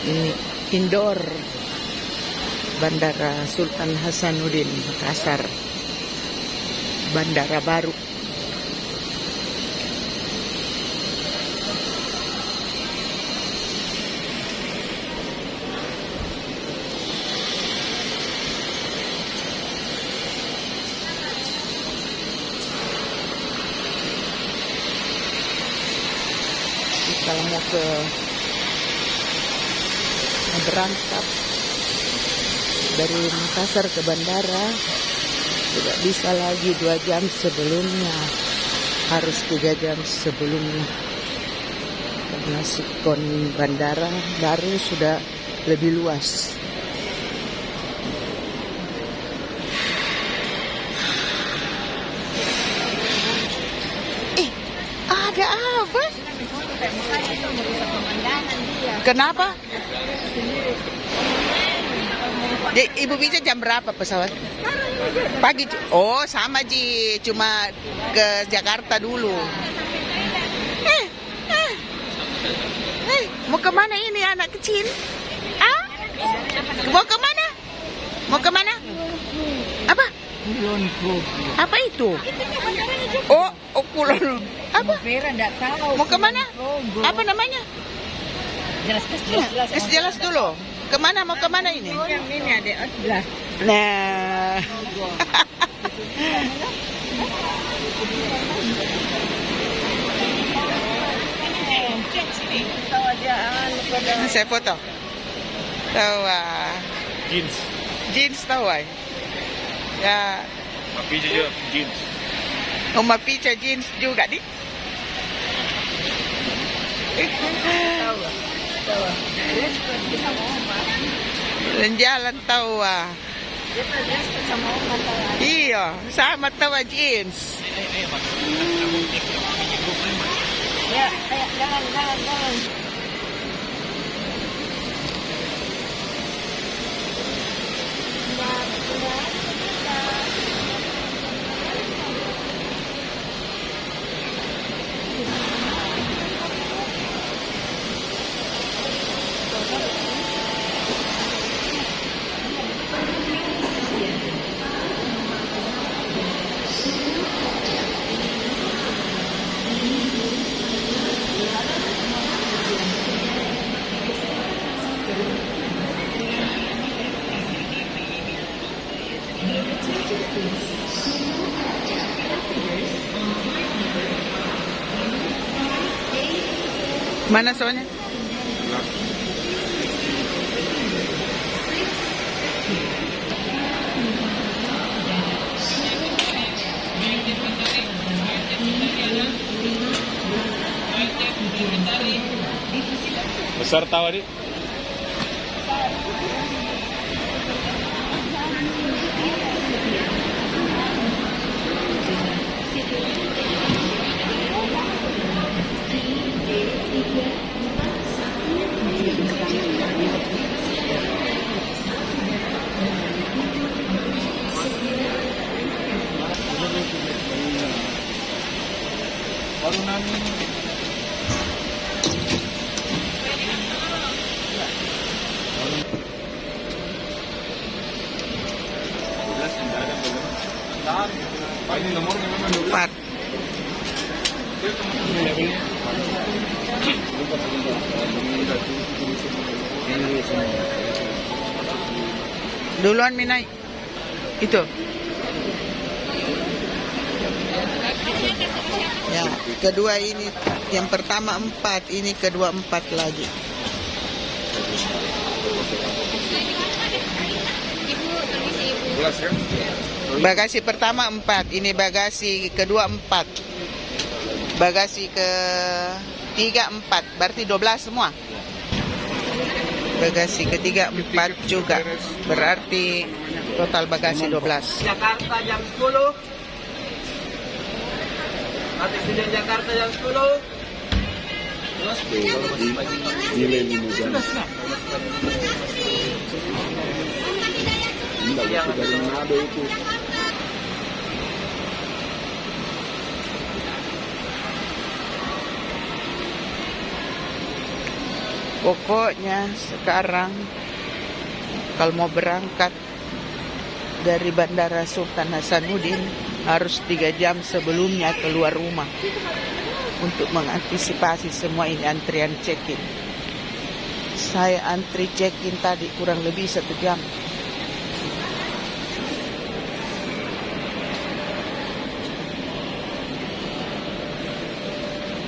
Ini indoor Bandara Sultan Hasanuddin Makassar, bandara baru. Kalau mau berangkat dari Makassar ke bandara tidak bisa lagi 2 jam sebelumnya, harus 3 jam sebelumnya karena sikon bandara baru sudah lebih luas. Ada apa? Kenapa? Ibu bisa jam berapa pesawat? Pagi. Oh, sama Ji, cuma ke Jakarta dulu. Mau kemana ini anak kecil? Ah? Mau kemana? Mau kemana? Apa? Apa itu? Oh, Kulon. Apa? Vera enggak tahu. Mau kemana? Apa namanya? Jelas. Jelas dulu. Kemana, mau kemana ini? Ini ada adalah. Nah. Saya foto. Tahu jeans tahu ya. Picha juga jeans. Picha jeans juga di. Jalan tahu iya, sama tahu jeans. Ya, jalan. Mana soalnya? Besar tahu adik? Baru nami. Ini nomornya memang 4. Duluan Minai. Itu. Ya, kedua ini, yang pertama 4, ini kedua 4 lagi. Bagasi pertama 4, ini bagasi kedua 4. Bagasi ketiga 4, berarti 12 semua. Bagasi ketiga 4 juga, berarti total bagasi 12. Jakarta jam 10. Atas tujuan Jakarta jam 10. Nilai mudah. Enggak dari Manado itu. Pokoknya sekarang kalau mau berangkat dari Bandara Sultan Hasanuddin harus 3 jam sebelumnya keluar rumah untuk mengantisipasi semua ini antrian check-in. Saya antri check-in tadi kurang lebih 1 jam.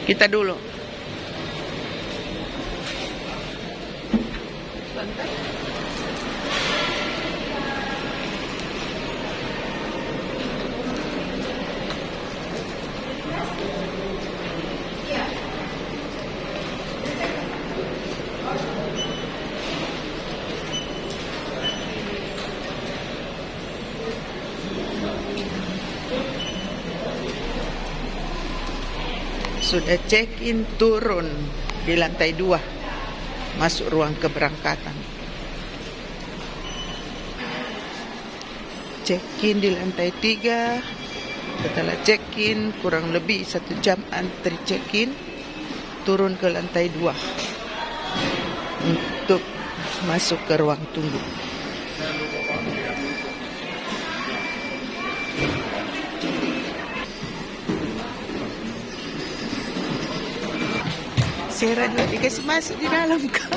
Kita dulu. Sudah check-in, turun di lantai 2, masuk ruang keberangkatan. Check-in di lantai 3. Setelah check-in kurang lebih 1 jam antri check-in, turun ke lantai 2 untuk masuk ke ruang tunggu. Sarah juga dikasih masuk di dalam kak.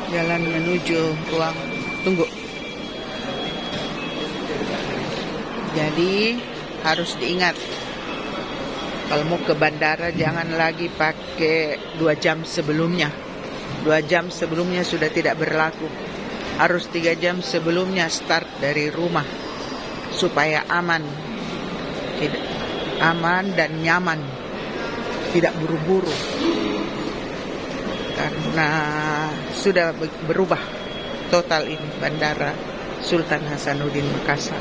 Jalan menuju ruang tunggu. Jadi harus diingat, kalau mau ke bandara jangan lagi pakai 2 jam sebelumnya. 2 jam sebelumnya sudah tidak berlaku. Harus 3 jam sebelumnya start dari rumah supaya aman, aman dan nyaman, tidak buru-buru karena sudah berubah total ini Bandara Sultan Hasanuddin Makassar.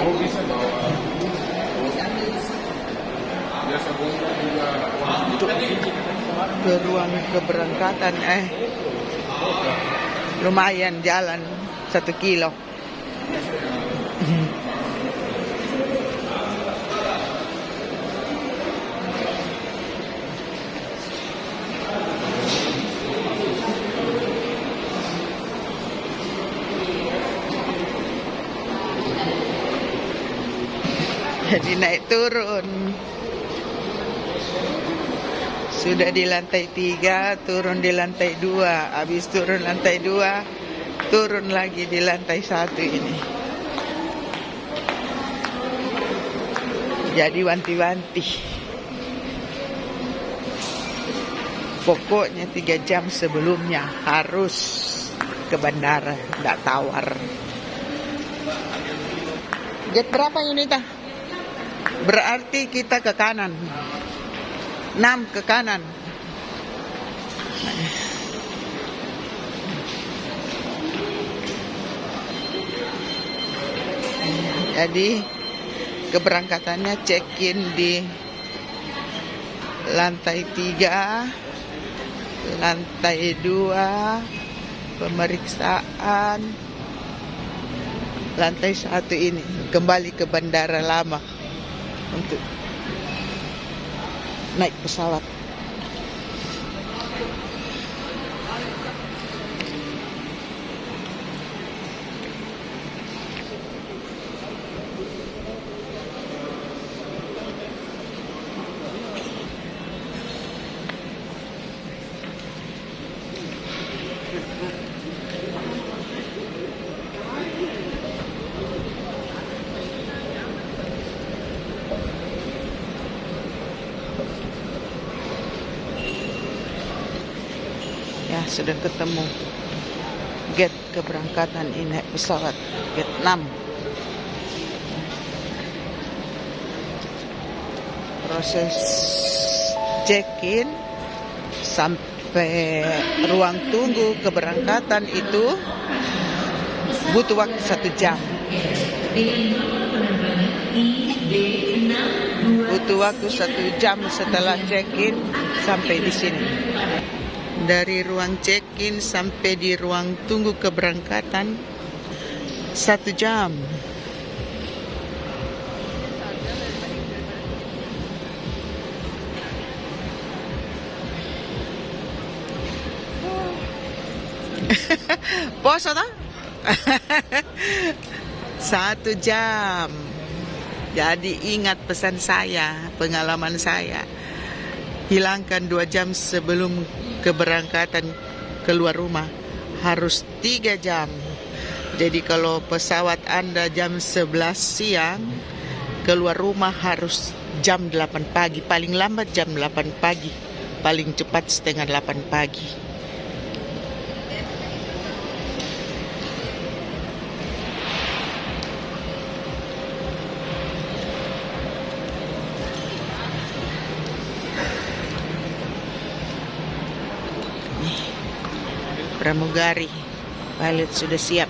Oh bisa bawa. Biasa bongkar juga. Ke ruang keberangkatan lumayan jalan 1 kilo. Jadi naik turun. Sudah di lantai 3, turun di lantai 2. Habis turun lantai 2, turun lagi di lantai 1 ini. Jadi wanti-wanti. Pokoknya 3 jam sebelumnya harus ke bandara, tidak tawar. Gate berapa ini tah? Berarti kita ke kanan. 6 ke kanan. Jadi keberangkatannya check-in di lantai 3, lantai 2, pemeriksaan, lantai 1 ini kembali ke bandara lama untuk naik pesawat. Ya, sudah ketemu gate keberangkatan ini pesawat gate 6. Proses check-in sampai ruang tunggu keberangkatan itu butuh waktu 1 jam. Butuh waktu 1 jam setelah check-in sampai di sini. Dari ruang check-in sampai di ruang tunggu keberangkatan 1 jam. Poso tak? 1 jam. Jadi ingat pesan saya, pengalaman saya. Hilangkan 2 jam sebelum keberangkatan keluar rumah. Harus 3 jam. Jadi kalau pesawat Anda jam 11 siang, keluar rumah harus jam 8 pagi. Paling lambat jam 8 pagi. Paling cepat setengah 8 pagi. Pramugari, pilot sudah siap.